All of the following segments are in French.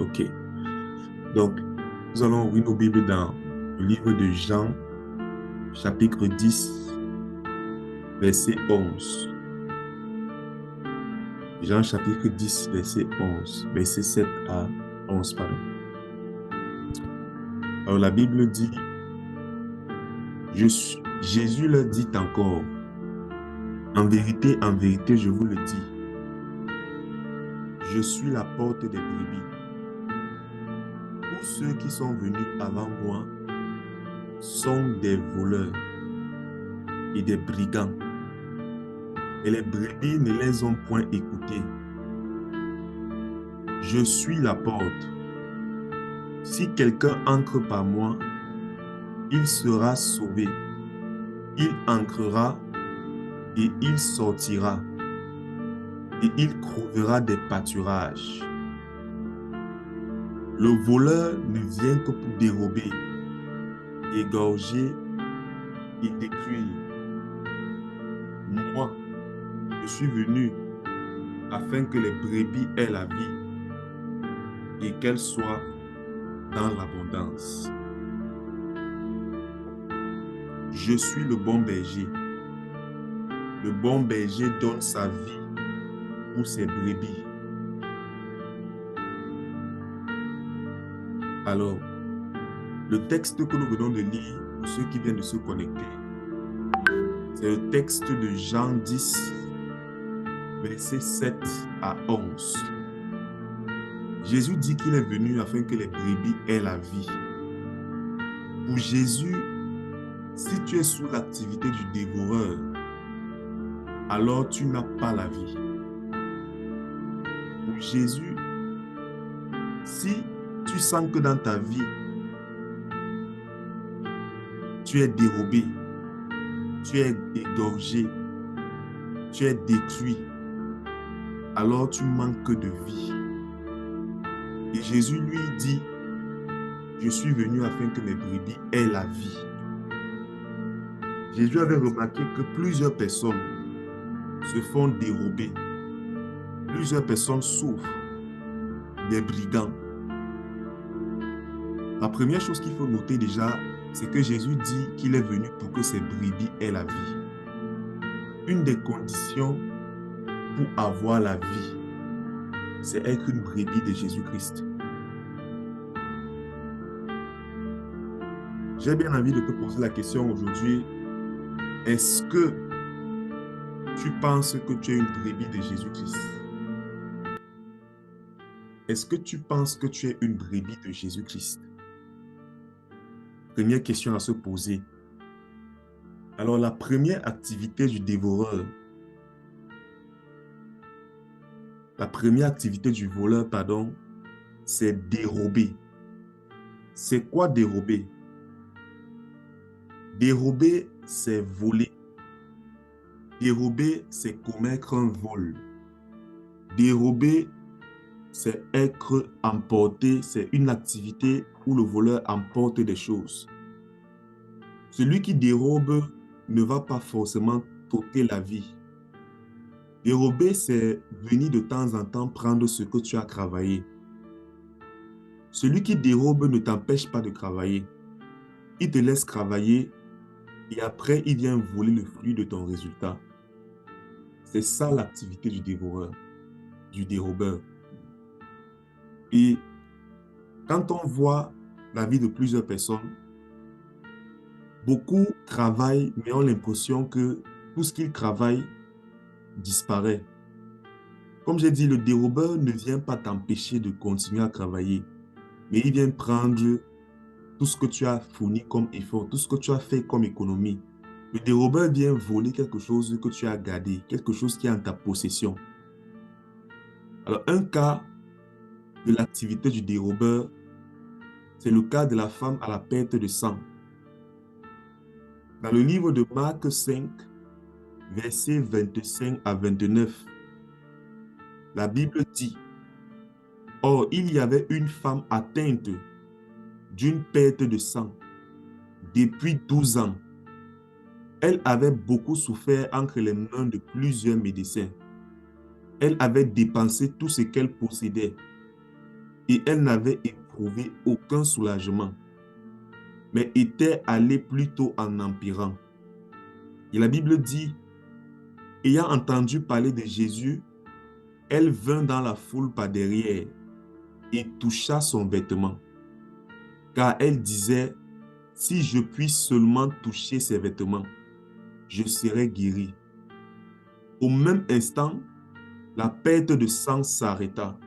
Ok. Donc, nous allons ouvrir nos Bibles dans le livre de Jean, chapitre 10, verset 11. Jean, chapitre 10, verset 11. Verset 7 à 11, pardon. Alors, la Bible dit, Jésus leur dit encore, en vérité, je vous le dis, je suis la porte des brebis. Tous ceux qui sont venus avant moi sont des voleurs et des brigands. Et les brebis ne les ont point écoutés. Je suis la porte. Si quelqu'un entre par moi, il sera sauvé. Il entrera et il sortira et il trouvera des pâturages. Le voleur ne vient que pour dérober, égorger et détruire. Moi, je suis venu afin que les brebis aient la vie et qu'elles soient dans l'abondance. Je suis le bon berger. Le bon berger donne sa vie pour ses brebis. Alors, le texte que nous venons de lire, pour ceux qui viennent de se connecter, c'est le texte de Jean 10, versets 7 à 11. Jésus dit qu'il est venu afin que les brebis aient la vie. Pour Jésus, si tu es sous l'activité du dévoreur, alors tu n'as pas la vie. Pour Jésus, si tu sens que dans ta vie, tu es dérobé, tu es égorgé, tu es détruit, alors tu manques de vie. Et Jésus lui dit, je suis venu afin que mes brebis aient la vie. Jésus avait remarqué que plusieurs personnes se font dérober. Plusieurs personnes souffrent des brigands. La première chose qu'il faut noter déjà, c'est que Jésus dit qu'il est venu pour que ses brebis aient la vie. Une des conditions pour avoir la vie, c'est être une brebis de Jésus-Christ. J'ai bien envie de te poser la question aujourd'hui, est-ce que tu penses que tu es une brebis de Jésus-Christ? Est-ce que tu penses que tu es une brebis de Jésus-Christ? Première question à se poser. Alors, la première activité du dévoreur, la première activité du voleur, pardon, c'est dérober. C'est quoi dérober? Dérober, c'est voler. Dérober, c'est commettre un vol. Dérober, c'est être emporté, c'est une activité où le voleur emporte des choses. Celui qui dérobe ne va pas forcément t'ôter la vie. Dérober, c'est venir de temps en temps prendre ce que tu as travaillé. Celui qui dérobe ne t'empêche pas de travailler. Il te laisse travailler et après, il vient voler le fruit de ton résultat. C'est ça l'activité du dévoreur, du dérobeur. Et quand on voit la vie de plusieurs personnes, beaucoup travaillent, mais ont l'impression que tout ce qu'ils travaillent disparaît. Comme j'ai dit, le dérobeur ne vient pas t'empêcher de continuer à travailler, mais il vient prendre tout ce que tu as fourni comme effort, tout ce que tu as fait comme économie. Le dérobeur vient voler quelque chose que tu as gardé, quelque chose qui est en ta possession. Alors, un cas de l'activité du dérobeur, c'est le cas de la femme à la perte de sang. Dans le livre de Marc 5, versets 25 à 29, la Bible dit, « Or, il y avait une femme atteinte d'une perte de sang depuis 12 ans. Elle avait beaucoup souffert entre les mains de plusieurs médecins. Elle avait dépensé tout ce qu'elle possédait. et elle n'avait éprouvé aucun soulagement, mais était allée plutôt en empirant. Et la Bible dit, ayant entendu parler de Jésus, elle vint dans la foule par derrière et toucha son vêtement, car elle disait, si je puis seulement toucher ses vêtements, je serai guérie. Au même instant, la perte de sang s'arrêta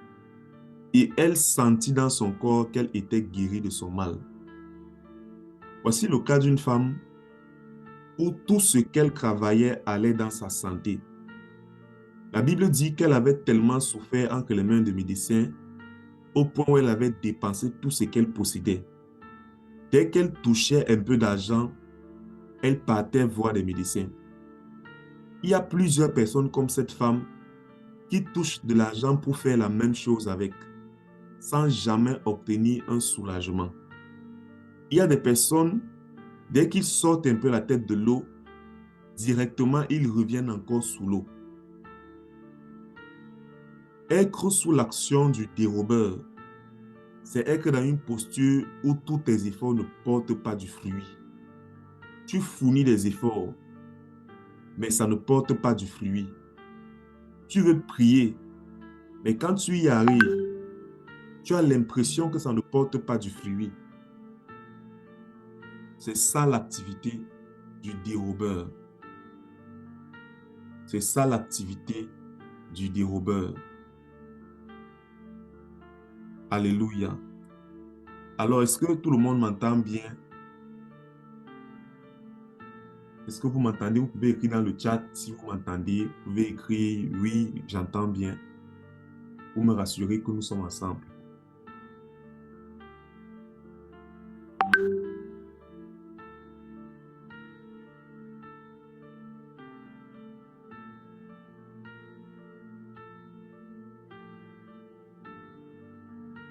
et elle sentit dans son corps qu'elle était guérie de son mal. Voici le cas d'une femme où tout ce qu'elle travaillait allait dans sa santé. La Bible dit qu'elle avait tellement souffert entre les mains de médecins au point où elle avait dépensé tout ce qu'elle possédait. Dès qu'elle touchait un peu d'argent, elle partait voir des médecins. Il y a plusieurs personnes comme cette femme qui touchent de l'argent pour faire la même chose avec, sans jamais obtenir un soulagement. Il y a des personnes, dès qu'ils sortent un peu la tête de l'eau, directement ils reviennent encore sous l'eau. Être sous l'action du dérobeur, c'est être dans une posture où tous tes efforts ne portent pas du fruit. Tu fournis des efforts, mais ça ne porte pas du fruit. Tu veux prier, mais quand tu y arrives, tu as l'impression que ça ne porte pas du fruit. C'est ça l'activité du dérobeur. C'est ça l'activité du dérobeur. Alléluia. Alors, est-ce que tout le monde m'entend bien? Est-ce que vous m'entendez? Vous pouvez écrire dans le chat si vous m'entendez. Vous pouvez écrire « Oui, j'entends bien » pour me rassurer que nous sommes ensemble.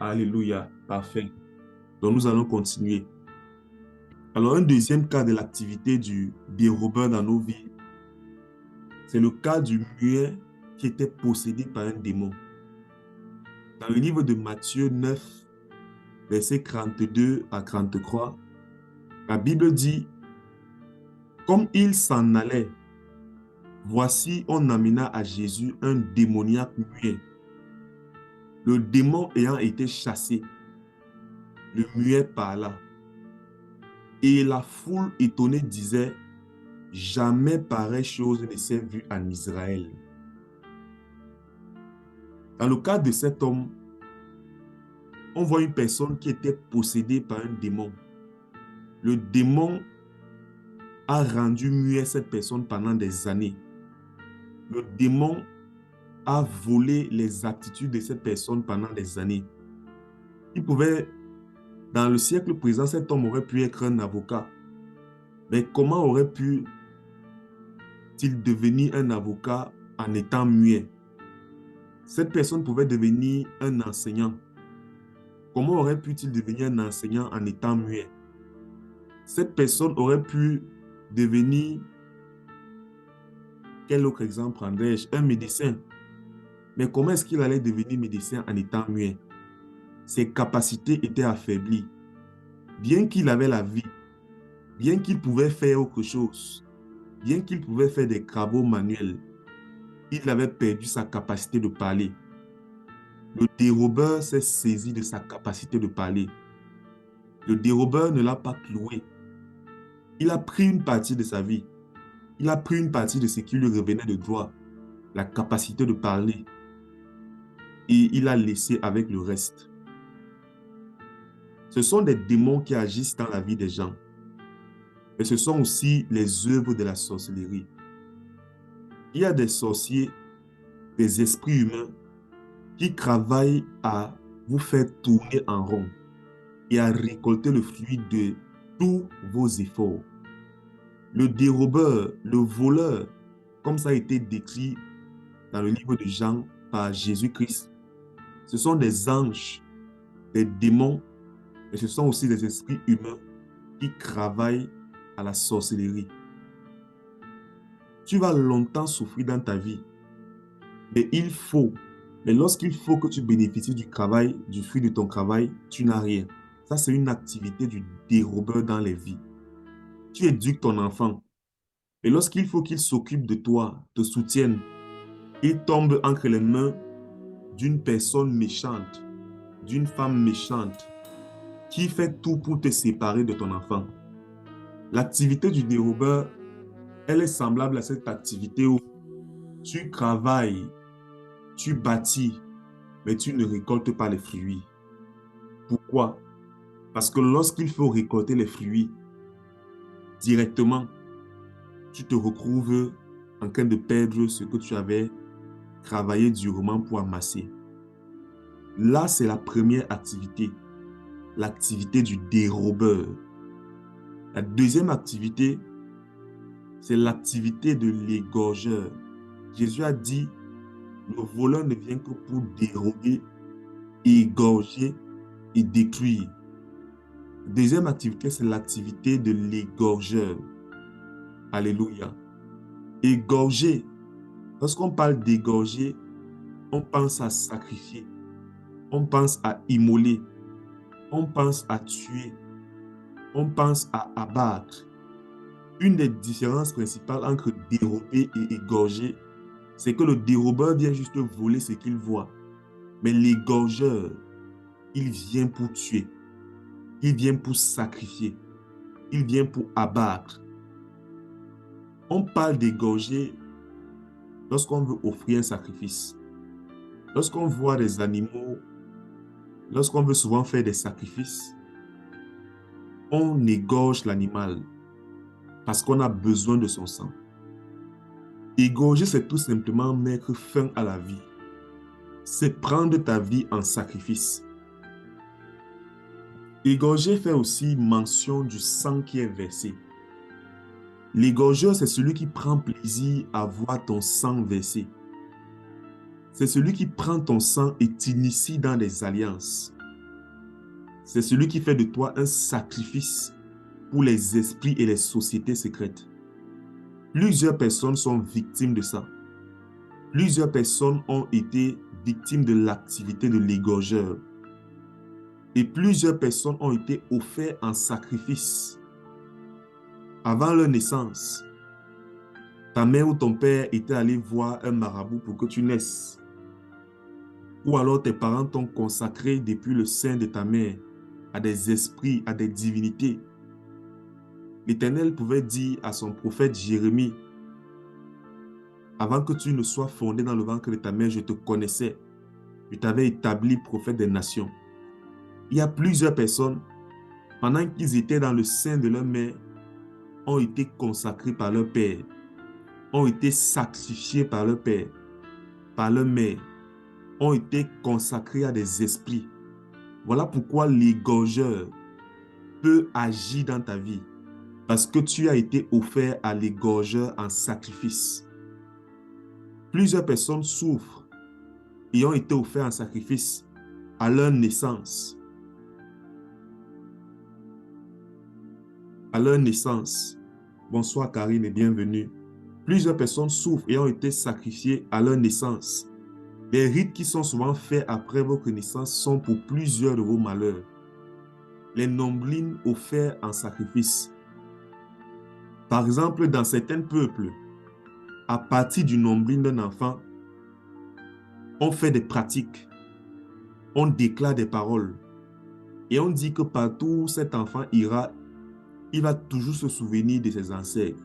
Alléluia. Parfait. Donc, nous allons continuer. Alors, un deuxième cas de l'activité du dérobeur dans nos vies, c'est le cas du muet qui était possédé par un démon. Dans le livre de Matthieu 9, versets 32 à 33, la Bible dit, « Comme il s'en allait, voici on amena à Jésus un démoniaque muet. Le démon ayant été chassé, le muet parla. Et la foule étonnée disait, « Jamais pareille chose ne s'est vue en Israël. » Dans le cas de cet homme, on voit une personne qui était possédée par un démon. Le démon a rendu muet cette personne pendant des années. Le démon a volé les aptitudes de cette personne pendant des années. Il pouvait, dans le siècle présent, cet homme aurait pu être un avocat. Mais comment aurait pu-t-il devenir un avocat en étant muet? Cette personne pouvait devenir un enseignant. Comment aurait pu-t-il devenir un enseignant en étant muet? Cette personne aurait pu devenir, quel autre exemple prendrais-je? Un médecin. Mais comment est-ce qu'il allait devenir médecin en étant muet? Ses capacités étaient affaiblies. Bien qu'il avait la vie, bien qu'il pouvait faire autre chose, bien qu'il pouvait faire des travaux manuels, il avait perdu sa capacité de parler. Le dérobeur s'est saisi de sa capacité de parler. Le dérobeur ne l'a pas cloué. Il a pris une partie de sa vie. Il a pris une partie de ce qui lui revenait de droit, la capacité de parler. Et il a laissé avec le reste. Ce sont des démons qui agissent dans la vie des gens. Mais ce sont aussi les œuvres de la sorcellerie. Il y a des sorciers, des esprits humains qui travaillent à vous faire tourner en rond et à récolter le fruit de tous vos efforts. Le dérobeur, le voleur, comme ça a été décrit dans le livre de Jean par Jésus-Christ, ce sont des anges, des démons, et ce sont aussi des esprits humains qui travaillent à la sorcellerie. Tu vas longtemps souffrir dans ta vie, mais il faut Mais lorsqu'il faut que tu bénéficies du travail, du fruit de ton travail, tu n'as rien. Ça, c'est une activité du dérobeur dans les vies. Tu éduques ton enfant. Et lorsqu'il faut qu'il s'occupe de toi, te soutienne, il tombe entre les mains d'une personne méchante, d'une femme méchante, qui fait tout pour te séparer de ton enfant. L'activité du dérobeur, elle est semblable à cette activité où tu travailles, tu bâtis, mais tu ne récoltes pas les fruits. Pourquoi? Parce que lorsqu'il faut récolter les fruits, directement, tu te retrouves en train de perdre ce que tu avais travaillé durement pour amasser. Là, c'est la première activité, l'activité du dérobeur. La deuxième activité, c'est l'activité de l'égorgeur. Jésus a dit, le voleur ne vient que pour dérober, égorger et détruire. Deuxième activité, c'est l'activité de l'égorgeur. Alléluia. Égorger. Lorsqu'on parle d'égorger, on pense à sacrifier, on pense à immoler, on pense à tuer, on pense à abattre. Une des différences principales entre dérober et égorger, c'est que le dérobeur vient juste voler ce qu'il voit. Mais l'égorgeur, il vient pour tuer, il vient pour sacrifier, il vient pour abattre. On parle d'égorger lorsqu'on veut offrir un sacrifice. Lorsqu'on voit des animaux, lorsqu'on veut souvent faire des sacrifices, on égorge l'animal parce qu'on a besoin de son sang. Égorger, c'est tout simplement mettre fin à la vie. C'est prendre ta vie en sacrifice. Égorger fait aussi mention du sang qui est versé. L'égorgeur, c'est celui qui prend plaisir à voir ton sang versé. C'est celui qui prend ton sang et t'initie dans des alliances. C'est celui qui fait de toi un sacrifice pour les esprits et les sociétés secrètes. Plusieurs personnes sont victimes de ça. Plusieurs personnes ont été victimes de l'activité de l'égorgeur. Et plusieurs personnes ont été offertes en sacrifice. Avant leur naissance, ta mère ou ton père était allé voir un marabout pour que tu naisses. Ou alors tes parents t'ont consacré depuis le sein de ta mère à des esprits, à des divinités. L'Éternel pouvait dire à son prophète Jérémie, avant que tu ne sois fondé dans le ventre de ta mère, je te connaissais. Je t'avais établi prophète des nations. Il y a plusieurs personnes, pendant qu'ils étaient dans le sein de leur mère, ont été consacrés par leur père, ont été sacrifiés par leur père, par leur mère, ont été consacrés à des esprits. Voilà pourquoi l'égorgeur peut agir dans ta vie, parce que tu as été offert à l'égorgeur en sacrifice. Plusieurs personnes souffrent et ont été offerts en sacrifice à leur naissance. À leur naissance. Bonsoir Karine et bienvenue. Plusieurs personnes souffrent et ont été sacrifiées à leur naissance. Les rites qui sont souvent faits après votre naissance sont pour plusieurs de vos malheurs. Les nombrils offerts en sacrifice. Par exemple, dans certains peuples, à partir du nombril d'un enfant, on fait des pratiques, on déclare des paroles et on dit que partout où cet enfant ira, il va toujours se souvenir de ses ancêtres.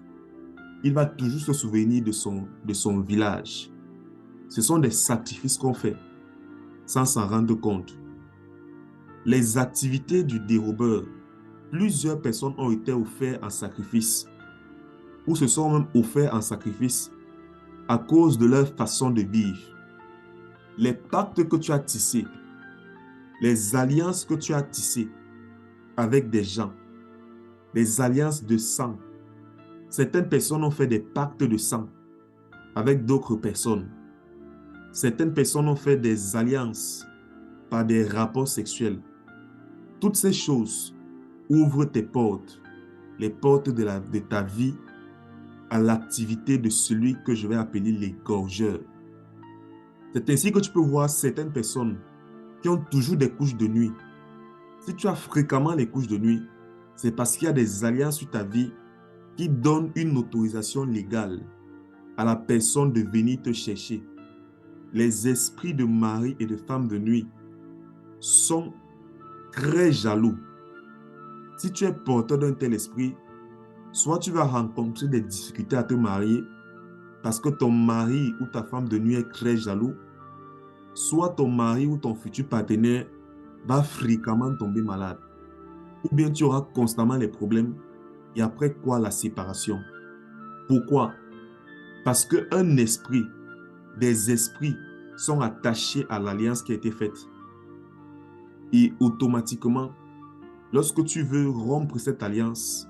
Il va toujours se souvenir de son village. Ce sont des sacrifices qu'on fait sans s'en rendre compte. Les activités du dérobeur, plusieurs personnes ont été offertes en sacrifice ou se sont même offerts en sacrifice à cause de leur façon de vivre. Les pactes que tu as tissés, les alliances que tu as tissées avec des gens, les alliances de sang. Certaines personnes ont fait des pactes de sang avec d'autres personnes. Certaines personnes ont fait des alliances par des rapports sexuels. Toutes ces choses ouvrent tes portes, les portes de ta vie à l'activité de celui que je vais appeler l'égorgeur. C'est ainsi que tu peux voir certaines personnes qui ont toujours des couches de nuit. Si tu as fréquemment les couches de nuit, c'est parce qu'il y a des alliances sur ta vie qui donnent une autorisation légale à la personne de venir te chercher. Les esprits de mari et de femme de nuit sont très jaloux. Si tu es porteur d'un tel esprit, soit tu vas rencontrer des difficultés à te marier parce que ton mari ou ta femme de nuit est très jaloux, soit ton mari ou ton futur partenaire va fréquemment tomber malade. Ou bien tu auras constamment les problèmes et après quoi la séparation. Pourquoi? Parce qu'un esprit, des esprits sont attachés à l'alliance qui a été faite. Et automatiquement, lorsque tu veux rompre cette alliance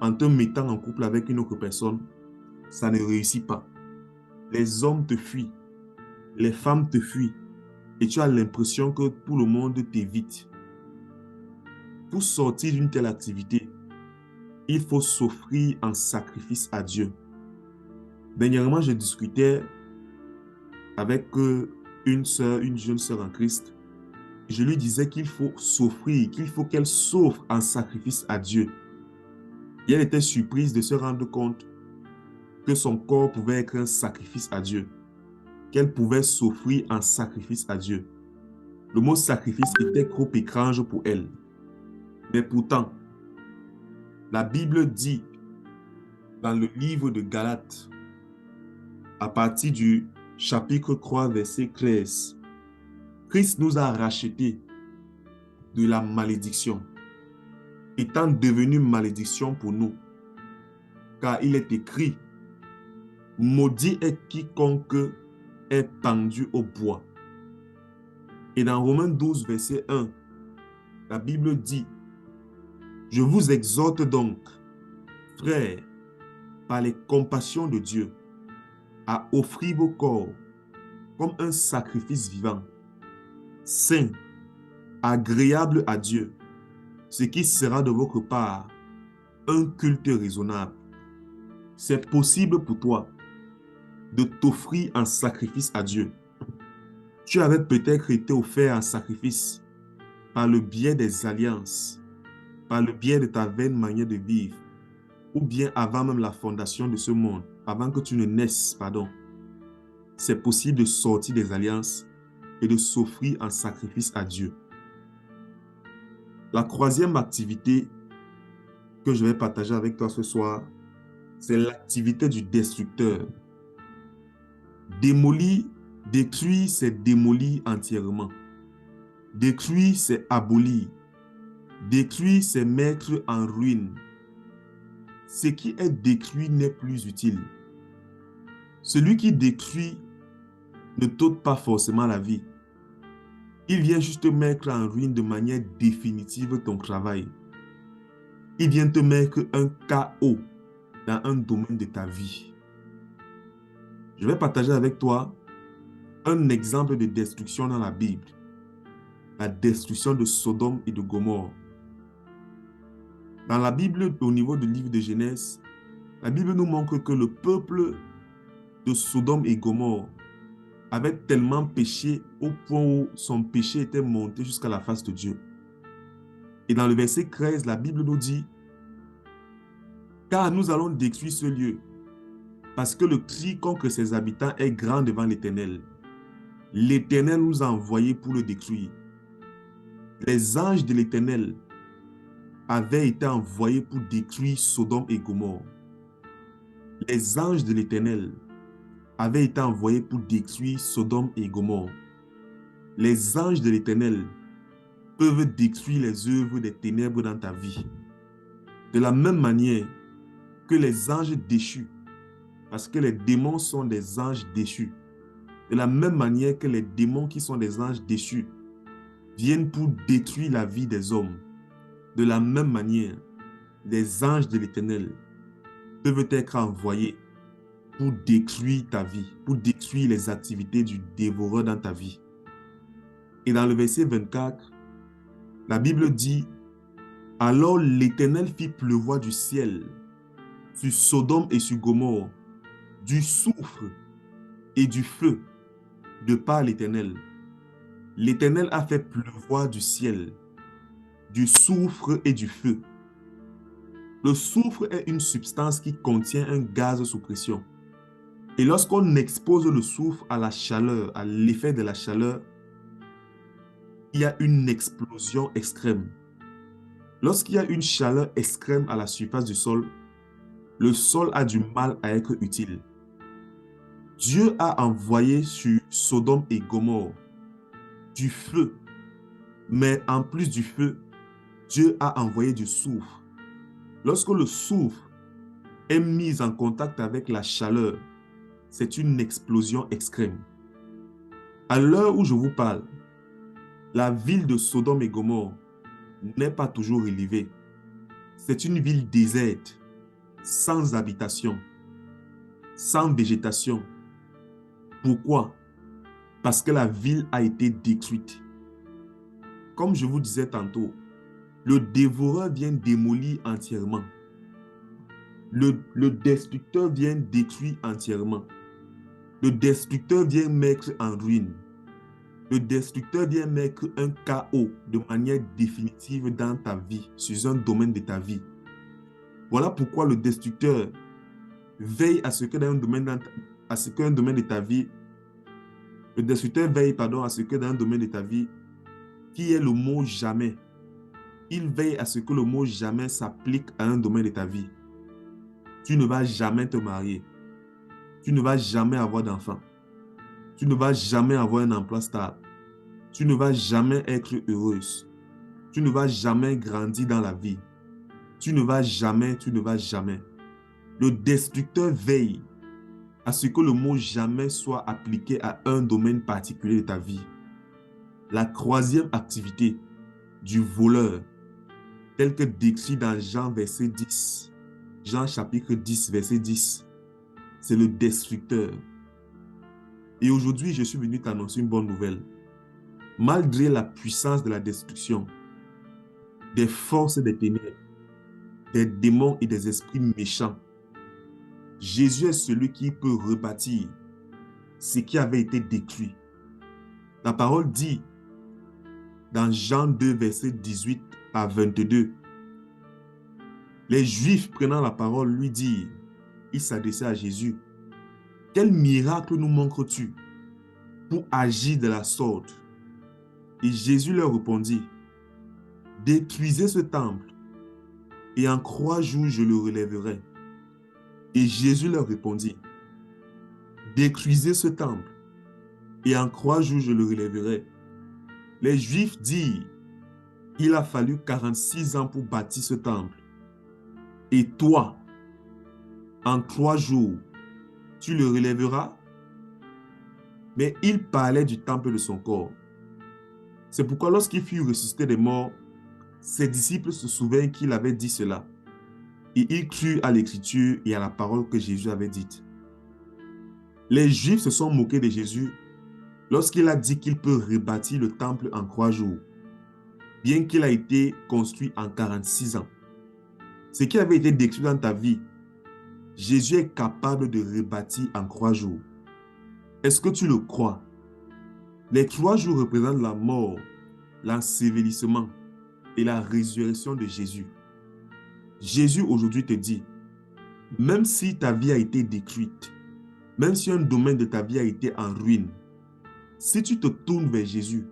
en te mettant en couple avec une autre personne, ça ne réussit pas. Les hommes te fuient, les femmes te fuient et tu as l'impression que tout le monde t'évite. Pour sortir d'une telle activité, il faut s'offrir en sacrifice à Dieu. Dernièrement, je discutais avec une jeune sœur en Christ. Je lui disais qu'il faut s'offrir, qu'il faut qu'elle s'offre en sacrifice à Dieu. Et elle était surprise de se rendre compte que son corps pouvait être un sacrifice à Dieu, qu'elle pouvait s'offrir en sacrifice à Dieu. Le mot sacrifice était trop étrange pour elle. Mais pourtant, la Bible dit dans le livre de Galates, à partir du chapitre 3, verset 13, Christ nous a rachetés de la malédiction, étant devenu malédiction pour nous. Car il est écrit, maudit est quiconque est pendu au bois. Et dans Romains 12, verset 1, la Bible dit, je vous exhorte donc, frères, par les compassions de Dieu, à offrir vos corps comme un sacrifice vivant, saint, agréable à Dieu, ce qui sera de votre part un culte raisonnable. C'est possible pour toi de t'offrir en sacrifice à Dieu. Tu avais peut-être été offert en sacrifice par le biais des alliances, par le biais de ta vaine manière de vivre, ou bien avant même la fondation de ce monde, avant que tu ne naisses, pardon. C'est possible de sortir des alliances et de s'offrir en sacrifice à Dieu. La troisième activité que je vais partager avec toi ce soir, c'est l'activité du destructeur. Démolir, détruire, c'est démolir entièrement. Détruire, c'est abolir. Détruire, c'est mettre en ruine. Ce qui est détruit n'est plus utile. Celui qui détruit ne t'ôte pas forcément la vie. Il vient juste te mettre en ruine de manière définitive ton travail. Il vient te mettre un chaos dans un domaine de ta vie. Je vais partager avec toi un exemple de destruction dans la Bible. La destruction de Sodome et de Gomorrhe. Dans la Bible, au niveau du livre de Genèse, la Bible nous montre que le peuple de Sodome et Gomorrhe avait tellement péché au point où son péché était monté jusqu'à la face de Dieu. Et dans le verset 13, la Bible nous dit, « Car nous allons détruire ce lieu, parce que le cri contre ses habitants est grand devant l'Éternel. L'Éternel nous a envoyés pour le détruire. » Les anges de l'Éternel avaient été envoyés pour détruire Sodome et Gomorrhe. Les anges de l'Éternel avaient été envoyés pour détruire Sodome et Gomorrhe. Les anges de l'Éternel peuvent détruire les œuvres des ténèbres dans ta vie. De la même manière que les anges déchus, parce que les démons sont des anges déchus. De la même manière que les démons qui sont des anges déchus viennent pour détruire la vie des hommes. De la même manière, les anges de l'Éternel peuvent être envoyés pour détruire ta vie, pour détruire les activités du dévoreur dans ta vie. Et dans le verset 24, la Bible dit, « Alors l'Éternel fit pleuvoir du ciel sur Sodome et sur Gomorrhe, du soufre et du feu, de par l'Éternel. L'Éternel a fait pleuvoir du ciel, du soufre et du feu. Le soufre est une substance qui contient un gaz sous pression. Et lorsqu'on expose le soufre à la chaleur, à l'effet de la chaleur, il y a une explosion extrême. Lorsqu'il y a une chaleur extrême à la surface du sol, le sol a du mal à être utile. Dieu a envoyé sur Sodome et Gomorrhe du feu, mais en plus du feu, Dieu a envoyé du soufre. Lorsque le soufre est mis en contact avec la chaleur, c'est une explosion extrême. À l'heure où je vous parle, la ville de Sodome et Gomorrhe n'est pas toujours élevée. C'est une ville déserte, sans habitation, sans végétation. Pourquoi? Parce que la ville a été détruite. Comme je vous disais tantôt, le dévoreur vient démolir entièrement. Le destructeur vient détruire entièrement. Le destructeur vient mettre en ruine. Le destructeur vient mettre un chaos de manière définitive dans ta vie, sur un domaine de ta vie. Voilà pourquoi le destructeur veille à ce que dans un domaine, de ta vie, le destructeur veille, à ce que dans un domaine de ta vie, qui est le mot jamais. Il veille à ce que le mot jamais s'applique à un domaine de ta vie. Tu ne vas jamais te marier. Tu ne vas jamais avoir d'enfant. Tu ne vas jamais avoir un emploi stable. Tu ne vas jamais être heureuse. Tu ne vas jamais grandir dans la vie. Tu ne vas jamais. Le destructeur veille à ce que le mot jamais soit appliqué à un domaine particulier de ta vie. La troisième activité du voleur, telle que décrit dans Jean verset 10, Jean chapitre 10 verset 10, c'est le destructeur. Et aujourd'hui, je suis venu t'annoncer une bonne nouvelle. Malgré la puissance de la destruction, des forces des ténèbres, des démons et des esprits méchants, Jésus est celui qui peut rebâtir ce qui avait été détruit. La parole dit dans Jean 2, verset 18 à 22, les Juifs prenant la parole lui dirent, ils s'adressaient à Jésus, « Quel miracle nous montres-tu pour agir de la sorte ?» Et Jésus leur répondit, « Détruisez ce temple, et en 3 jours je le relèverai. » Et Jésus leur répondit, « Détruisez ce temple, et en 3 jours je le relèverai. » Les Juifs dirent, « Il a fallu 46 ans pour bâtir ce temple. Et toi, en 3 jours, tu le relèveras? » Mais il parlait du temple de son corps. C'est pourquoi lorsqu'il fut ressuscité des morts, ses disciples se souviennent qu'il avait dit cela. Et ils crurent à l'écriture et à la parole que Jésus avait dite. Les Juifs se sont moqués de Jésus lorsqu'il a dit qu'il peut rebâtir le temple en 3 jours, bien qu'il a été construit en 46 ans. Ce qui avait été détruit dans ta vie, Jésus est capable de rebâtir en 3 jours. Est-ce que tu le crois? Les 3 jours représentent la mort, l'ensevelissement et la résurrection de Jésus. Jésus aujourd'hui te dit, même si ta vie a été détruite, même si un domaine de ta vie a été en ruine, si tu te tournes vers Jésus,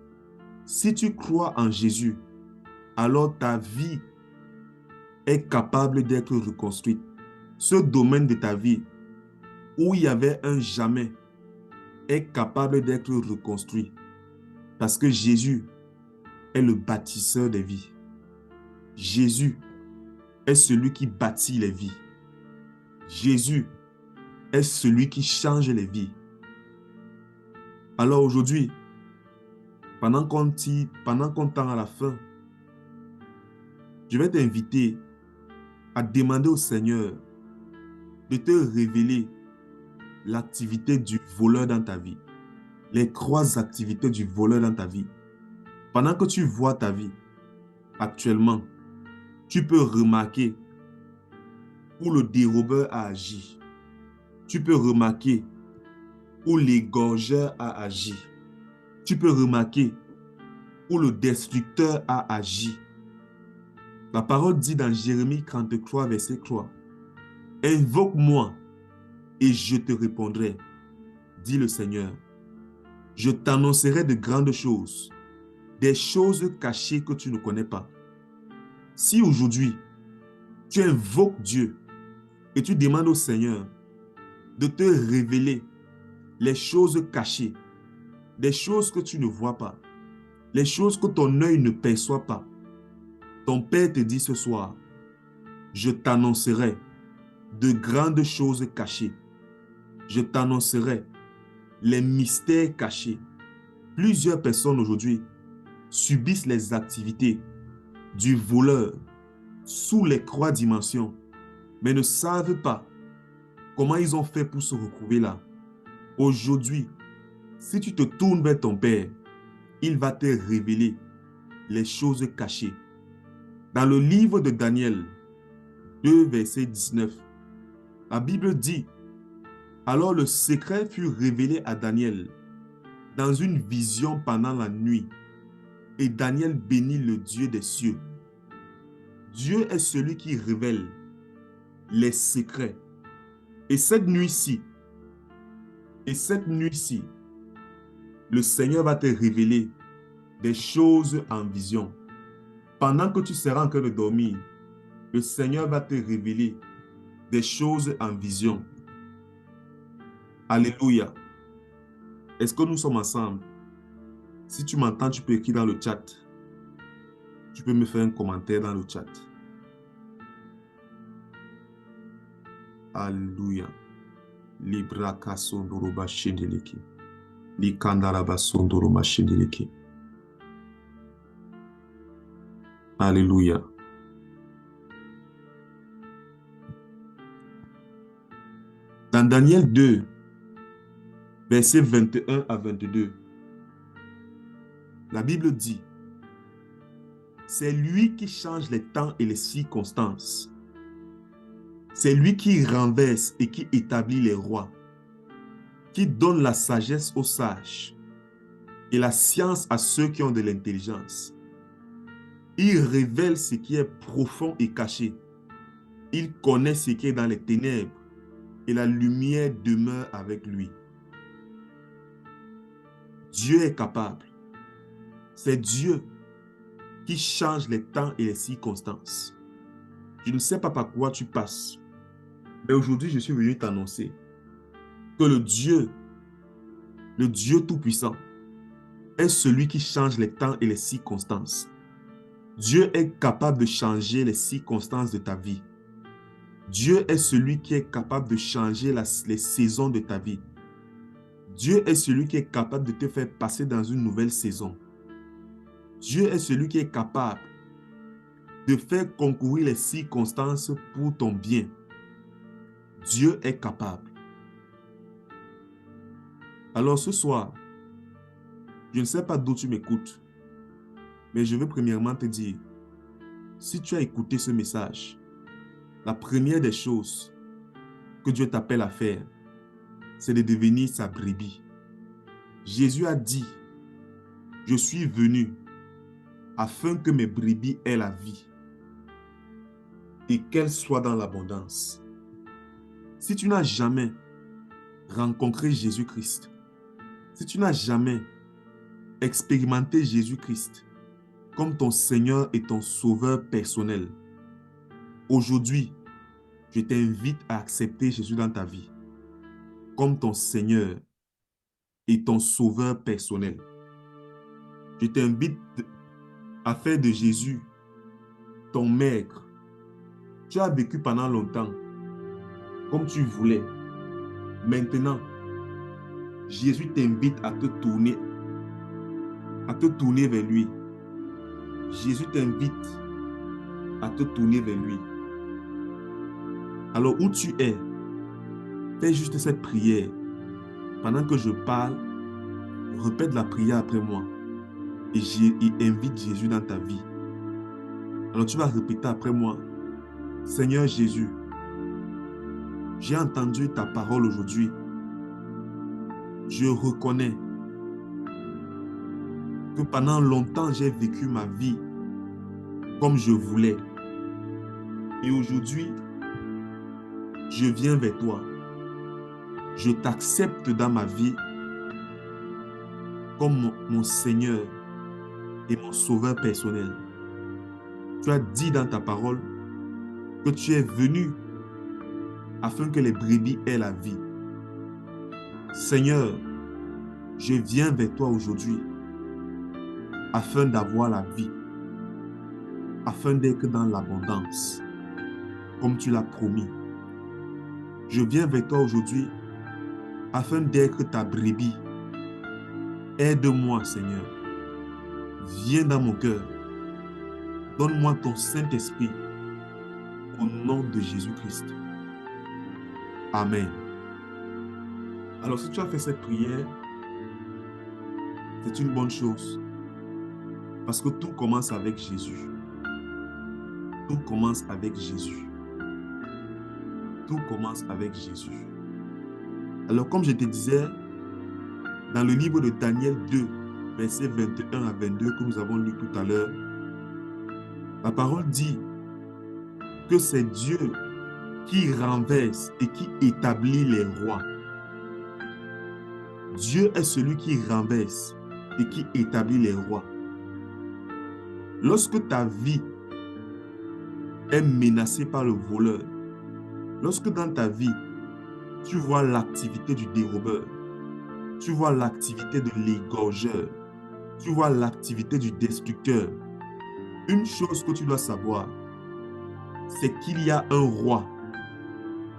si tu crois en Jésus, alors ta vie est capable d'être reconstruite. Ce domaine de ta vie où il y avait un jamais est capable d'être reconstruit parce que Jésus est le bâtisseur des vies. Jésus est celui qui bâtit les vies. Jésus est celui qui change les vies. Alors aujourd'hui, pendant qu'on tend à la fin, je vais t'inviter à demander au Seigneur de te révéler l'activité du voleur dans ta vie. Les 3 activités du voleur dans ta vie. Pendant que tu vois ta vie, actuellement, tu peux remarquer où le dérobeur a agi. Tu peux remarquer où l'égorgeur a agi. Tu peux remarquer où le destructeur a agi. La parole dit dans Jérémie 33, verset 3, « Invoque-moi et je te répondrai, dit le Seigneur. Je t'annoncerai de grandes choses, des choses cachées que tu ne connais pas. » Si aujourd'hui, tu invoques Dieu et tu demandes au Seigneur de te révéler les choses cachées, des choses que tu ne vois pas, les choses que ton œil ne perçoit pas, ton Père te dit ce soir, je t'annoncerai de grandes choses cachées. Je t'annoncerai les mystères cachés. Plusieurs personnes aujourd'hui subissent les activités du voleur sous les trois dimensions, mais ne savent pas comment ils ont fait pour se retrouver là. Aujourd'hui, si tu te tournes vers ton Père, il va te révéler les choses cachées. Dans le livre de Daniel 2, verset 19, la Bible dit, « Alors le secret fut révélé à Daniel dans une vision pendant la nuit, et Daniel bénit le Dieu des cieux. » Dieu est celui qui révèle les secrets. Et cette nuit-ci, le Seigneur va te révéler des choses en vision. Pendant que tu seras en train de dormir, le Seigneur va te révéler des choses en vision. Alléluia. Est-ce que nous sommes ensemble? Si tu m'entends, tu peux écrire dans le chat. Tu peux me faire un commentaire dans le chat. Alléluia. Libraka sondoroba shendeleki. Likandaraba sondoroba shendeleki. Alléluia. Dans Daniel 2, versets 21 à 22, la Bible dit, « C'est lui qui change les temps et les circonstances. C'est lui qui renverse et qui établit les rois, qui donne la sagesse aux sages et la science à ceux qui ont de l'intelligence. Il révèle ce qui est profond et caché. Il connaît ce qui est dans les ténèbres et la lumière demeure avec lui. » Dieu est capable. C'est Dieu qui change les temps et les circonstances. Je ne sais pas par quoi tu passes, mais aujourd'hui, je suis venu t'annoncer que le Dieu Tout-Puissant, est celui qui change les temps et les circonstances. Dieu est capable de changer les circonstances de ta vie. Dieu est celui qui est capable de changer les saisons de ta vie. Dieu est celui qui est capable de te faire passer dans une nouvelle saison. Dieu est celui qui est capable de faire concourir les circonstances pour ton bien. Dieu est capable. Alors ce soir, je ne sais pas d'où tu m'écoutes, mais je veux premièrement te dire, si tu as écouté ce message, la première des choses que Dieu t'appelle à faire, c'est de devenir sa brebis. Jésus a dit, « Je suis venu afin que mes brebis aient la vie et qu'elles soient dans l'abondance. » Si tu n'as jamais rencontré Jésus-Christ, si tu n'as jamais expérimenté Jésus-Christ comme ton Seigneur et ton Sauveur personnel, aujourd'hui, je t'invite à accepter Jésus dans ta vie comme ton Seigneur et ton Sauveur personnel. Je t'invite à faire de Jésus ton maître. Tu as vécu pendant longtemps comme tu voulais. Maintenant, Jésus t'invite à te tourner vers lui. Jésus t'invite à te tourner vers lui. Alors où tu es, fais juste cette prière. Pendant que je parle, répète la prière après moi et invite Jésus dans ta vie. Alors tu vas répéter après moi, « Seigneur Jésus, j'ai entendu ta parole aujourd'hui. Je reconnais que pendant longtemps, j'ai vécu ma vie comme je voulais. Et aujourd'hui, je viens vers toi. Je t'accepte dans ma vie comme mon Seigneur et mon Sauveur personnel. Tu as dit dans ta parole que tu es venu afin que les brebis aient la vie. Seigneur, je viens vers toi aujourd'hui afin d'avoir la vie, afin d'être dans l'abondance, comme tu l'as promis. Je viens vers toi aujourd'hui afin d'être ta brebis. Aide-moi, Seigneur. Viens dans mon cœur. Donne-moi ton Saint-Esprit au nom de Jésus-Christ. Amen. Alors, si tu as fait cette prière, c'est une bonne chose. Parce que tout commence avec Jésus. Tout commence avec Jésus. Tout commence avec Jésus. Alors, comme je te disais, dans le livre de Daniel 2, versets 21 à 22 que nous avons lu tout à l'heure, la parole dit que c'est Dieu qui renverse et qui établit les rois. Dieu est celui qui renverse et qui établit les rois. Lorsque ta vie est menacée par le voleur, lorsque dans ta vie, tu vois l'activité du dérobeur, tu vois l'activité de l'égorgeur, tu vois l'activité du destructeur, une chose que tu dois savoir, c'est qu'il y a un roi,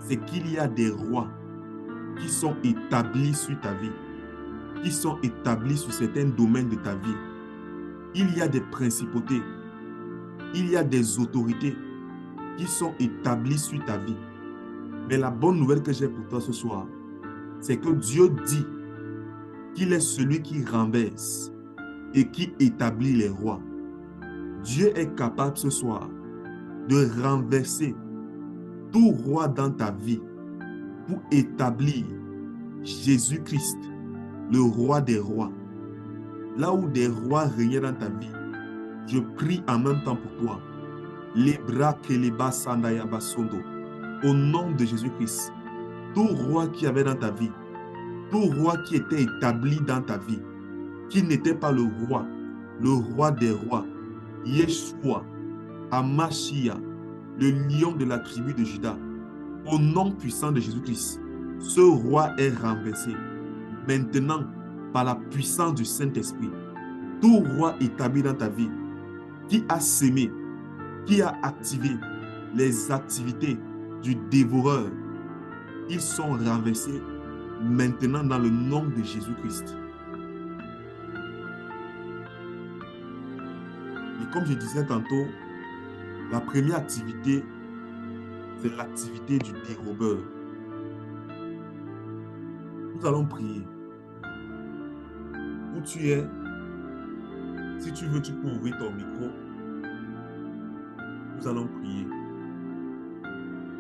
c'est qu'il y a des rois qui sont établis sur ta vie, qui sont établis sur certains domaines de ta vie. Il y a des principautés, il y a des autorités qui sont établies sur ta vie. Mais la bonne nouvelle que j'ai pour toi ce soir, c'est que Dieu dit qu'il est celui qui renverse et qui établit les rois. Dieu est capable ce soir de renverser tout roi dans ta vie pour établir Jésus-Christ, le roi des rois. Là où des rois régnaient dans ta vie, je prie en même temps pour toi. Les bras que les bas sandaya basondo. Au nom de Jésus-Christ, tout roi qui avait dans ta vie, tout roi qui était établi dans ta vie, qui n'était pas le roi des rois, Yeshua, Amashia, le lion de la tribu de Juda, au nom puissant de Jésus-Christ, ce roi est renversé. Maintenant, par la puissance du Saint-Esprit, tout roi établi dans ta vie, qui a sémé, qui a activé les activités du dévoreur, ils sont renversés maintenant dans le nom de Jésus-Christ. Et comme je disais tantôt, la première activité, c'est l'activité du dérobeur. Nous allons prier. Où tu es, si tu veux, tu peux ouvrir ton micro. Nous allons prier.